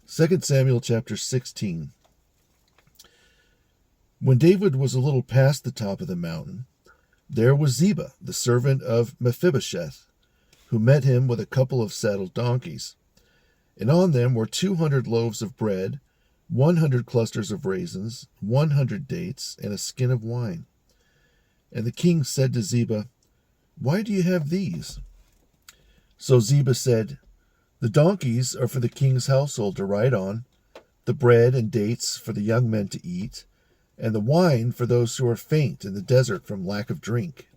2 Samuel chapter 16. When David was a little past the top of the mountain, there was Ziba, the servant of Mephibosheth, who met him with a couple of saddled donkeys. And on them were 200 loaves of bread, 100 clusters of raisins, 100 dates, and a skin of wine. And the king said to Ziba, "Why do you have these?" So Ziba said, "The donkeys are for the king's household to ride on, the bread and dates for the young men to eat, and the wine for those who are faint in the desert from lack of drink."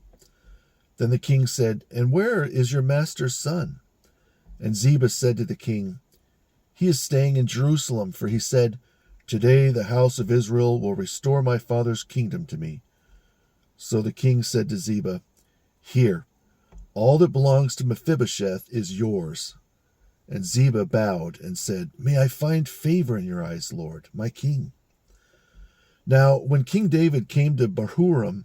Then the king said, "And where is your master's son?" And Ziba said to the king, "He is staying in Jerusalem, for he said, 'Today the house of Israel will restore my father's kingdom to me.'" So the king said to Ziba, "Here, all that belongs to Mephibosheth is yours." And Ziba bowed and said, "May I find favor in your eyes, Lord, my king." Now, when King David came to Bahurim,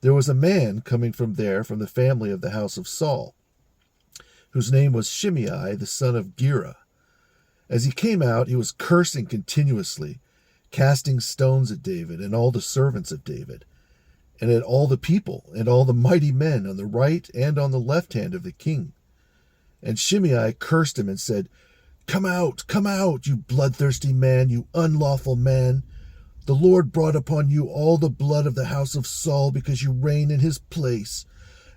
there was a man coming from there from the family of the house of Saul, whose name was Shimei, the son of Gera. As he came out, he was cursing continuously, casting stones at David and all the servants of David, and at all the people and all the mighty men on the right and on the left hand of the king. And Shimei cursed him and said, come out, you bloodthirsty man, you unlawful man. The Lord brought upon you all the blood of the house of Saul because you reign in his place.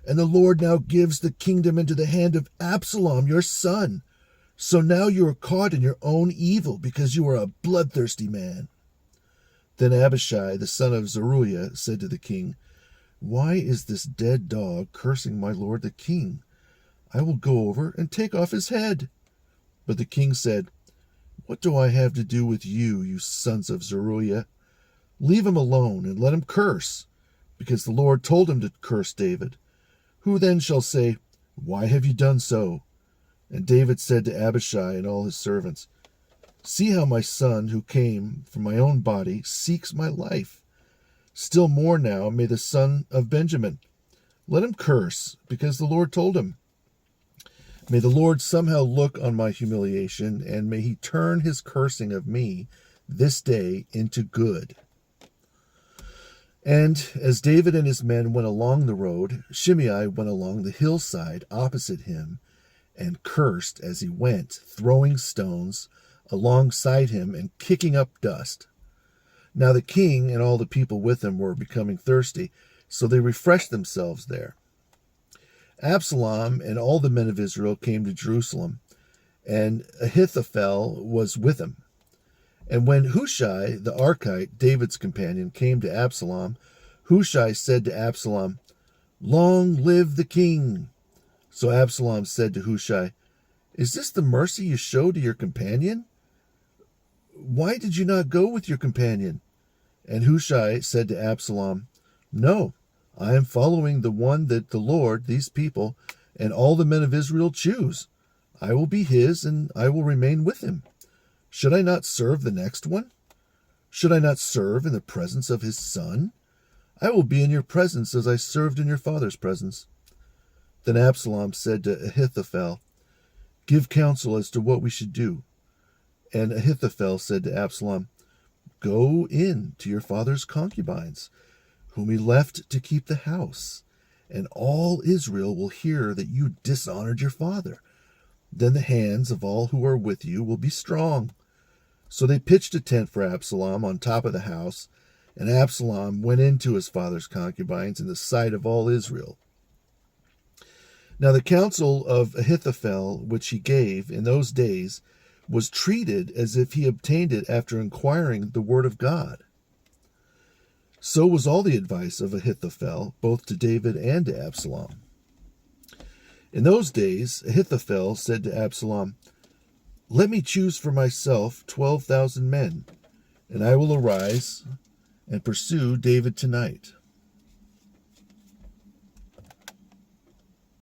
And the Lord now gives the kingdom into the hand of Absalom, your son. So now you are caught in your own evil because you are a bloodthirsty man." Then Abishai, the son of Zeruiah, said to the king, "Why is this dead dog cursing my lord the king? I will go over and take off his head." But the king said, "What do I have to do with you, you sons of Zeruiah? Leave him alone and let him curse, because the Lord told him to curse David. Who then shall say, 'Why have you done so?'" And David said to Abishai and all his servants, "See how my son, who came from my own body, seeks my life. Still more now may the son of Benjamin. Let him curse, because the Lord told him. May the Lord somehow look on my humiliation, and may he turn his cursing of me this day into good." And as David and his men went along the road, Shimei went along the hillside opposite him and cursed as he went, throwing stones alongside him and kicking up dust. Now the king and all the people with him were becoming thirsty, so they refreshed themselves there. Absalom and all the men of Israel came to Jerusalem, and Ahithophel was with him. And when Hushai the Archite, David's companion, came to Absalom, Hushai said to Absalom, "Long live the king!" So Absalom said to Hushai, "Is this the mercy you show to your companion? Why did you not go with your companion?" And Hushai said to Absalom, "No, I am following the one that the Lord, these people, and all the men of Israel choose. I will be his, and I will remain with him. Should I not serve the next one? Should I not serve in the presence of his son? I will be in your presence as I served in your father's presence." Then Absalom said to Ahithophel, "Give counsel as to what we should do." And Ahithophel said to Absalom, "Go in to your father's concubines, whom he left to keep the house, and all Israel will hear that you dishonored your father. Then the hands of all who are with you will be strong." So they pitched a tent for Absalom on top of the house, and Absalom went into his father's concubines in the sight of all Israel. Now the counsel of Ahithophel, which he gave in those days, was treated as if he obtained it after inquiring the word of God. So was all the advice of Ahithophel, both to David and to Absalom. In those days Ahithophel said to Absalom, "Let me choose for myself 12,000 men, and I will arise and pursue David tonight."